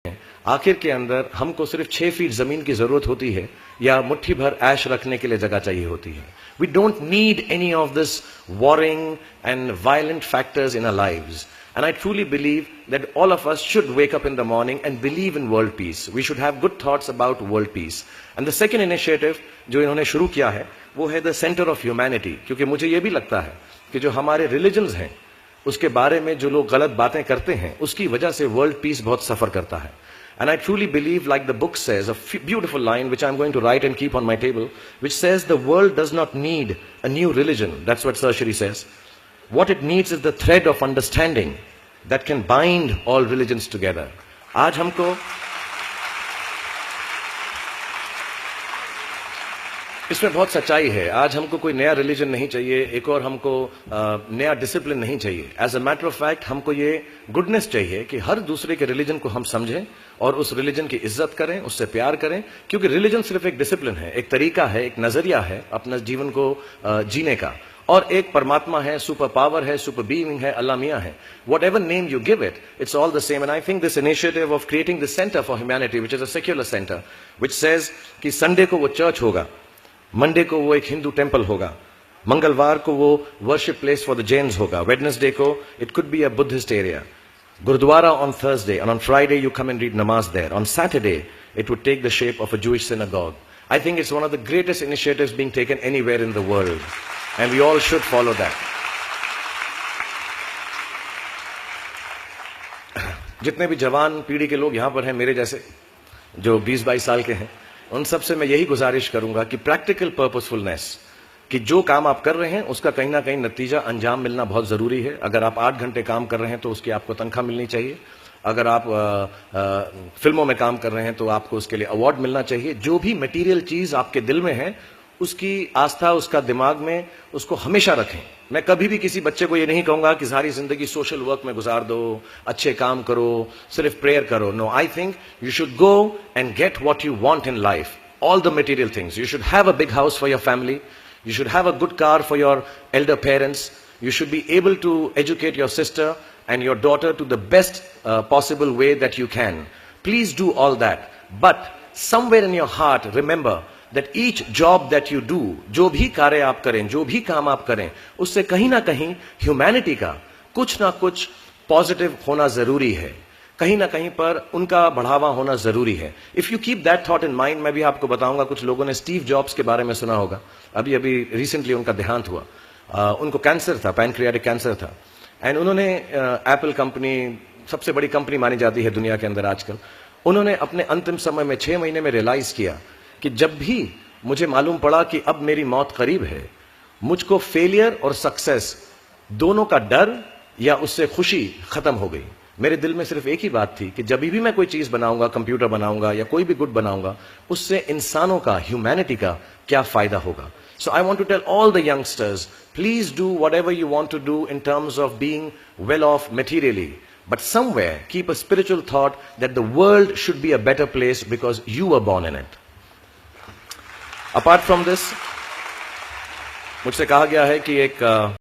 आखिर के अंदर हमको सिर्फ 6 फीट जमीन की जरूरत होती है या मुट्ठी भर ऐश रखने के लिए जगह चाहिए होती है. We don't need any of this warring and violent factors in our lives. And I truly believe that all of us should wake up in the morning and believe in world peace. We should have good thoughts about world peace. And the second initiative जो इन्होंने शुरू किया है वो है the Center of Humanity. क्योंकि मुझे ये भी लगता है कि जो हमारे religions हैं उसके बारे में जो लोग गलत बातें करते हैं उसकी वजह से world peace बहुत सफर करता है. And I truly believe, like the book says, a beautiful line which I'm going to write and keep on my table, which says the world does not need a new religion. That's what Sir says. What it needs is the thread of understanding that can bind all religions together. आज हमको इसमें बहुत सच्चाई है. आज हमको कोई नया रिलीजन नहीं चाहिए, एक और हमको नया डिसिप्लिन नहीं चाहिए. As a matter of fact हमको ये गुडनेस चाहिए कि हर दूसरे के रिलीजन को हम समझें और उस रिलीजन की इज्जत करें, उससे प्यार करें. क्योंकि रिलीजन सिर्फ एक डिसिप्लिन है, एक तरीका है, एक नजरिया है अपना जीवन को जीने का. और एक परमात्मा है, सुपर पावर है, सुपर बीइंग है, अल्लाह मियां है. What ever name you give it, it's all the same. And I think this initiative of creating this centre for humanity which is a secular centre which says कि Sunday को वो church होगा, Monday को वो एक Hindu temple होगा, मंगलवार को वो worship place for the Jains होगा, वेडनेसडे को it could be a Buddhist area, gurdwara on Thursday, and on Friday you come and read namaz there. On Saturday it would take the shape of a Jewish synagogue. I think it's one of the greatest initiatives being taken anywhere in the world. And we all should follow that. जितने भी जवान पीढ़ी के लोग यहाँ पर हैं मेरे जैसे जो 20-22 साल के हैं, उन सब से मैं यही गुजारिश करूंगा कि प्रैक्टिकल पर्पसफुलनेस, कि जो काम आप कर रहे हैं उसका कहीं ना कहीं नतीजा अंजाम मिलना बहुत जरूरी है. अगर आप 8 घंटे काम कर रहे हैं तो उसकी आपको तनख्वाह मिलनी चाहिए. अगर आप फिल्मों में काम कर रहे हैं तो आपको उसके लिए अवार्ड मिलना चाहिए. जो भी मटेरियल चीज आपके दिल में है उसकी आस्था उसका दिमाग में उसको हमेशा रखें. मैं कभी भी किसी बच्चे को ये नहीं कहूंगा कि सारी जिंदगी सोशल वर्क में गुजार दो, अच्छे काम करो, सिर्फ प्रेयर करो. No, I think you should go and get what you want in life, all the material things. You should have a big house for your family, you should have a good car for your elder parents, you should be able to educate your sister and your daughter to the best possible way that you can. Please do all that, but somewhere in your heart remember that each job that you do, जो भी कार्य आप करें, जो भी काम आप करें, उससे कहीं ना कहीं ह्यूमैनिटी का कुछ ना कुछ पॉजिटिव होना जरूरी है, कहीं ना कहीं पर उनका बढ़ावा होना जरूरी है. If you keep that thought in mind, मैं भी आपको बताऊंगा, कुछ लोगों ने स्टीव जॉब्स के बारे में सुना होगा. अभी अभी रिसेंटली उनका देहांत हुआ. उनको कैंसर था, पैनक्रियाटिक कैंसर था. एंड उन्होंने एप्पल कंपनी सबसे बड़ी कंपनी मानी जाती है दुनिया के अंदर आजकल. उन्होंने अपने अंतिम समय में 6 महीने में रियलाइज किया कि जब भी मुझे मालूम पड़ा कि अब मेरी मौत करीब है, मुझको फेलियर और सक्सेस दोनों का डर या उससे खुशी खत्म हो गई. मेरे दिल में सिर्फ एक ही बात थी कि जब भी मैं कोई चीज बनाऊंगा, कंप्यूटर बनाऊंगा या कोई भी गुड बनाऊंगा, उससे इंसानों का, ह्यूमैनिटी का क्या फायदा होगा. So I want to tell all the youngsters, please do whatever you want to do in terms of being well off materially, but somewhere keep a spiritual thought that the world should be a better place because you are born in it. Apart from this, मुझसे कहा गया है कि एक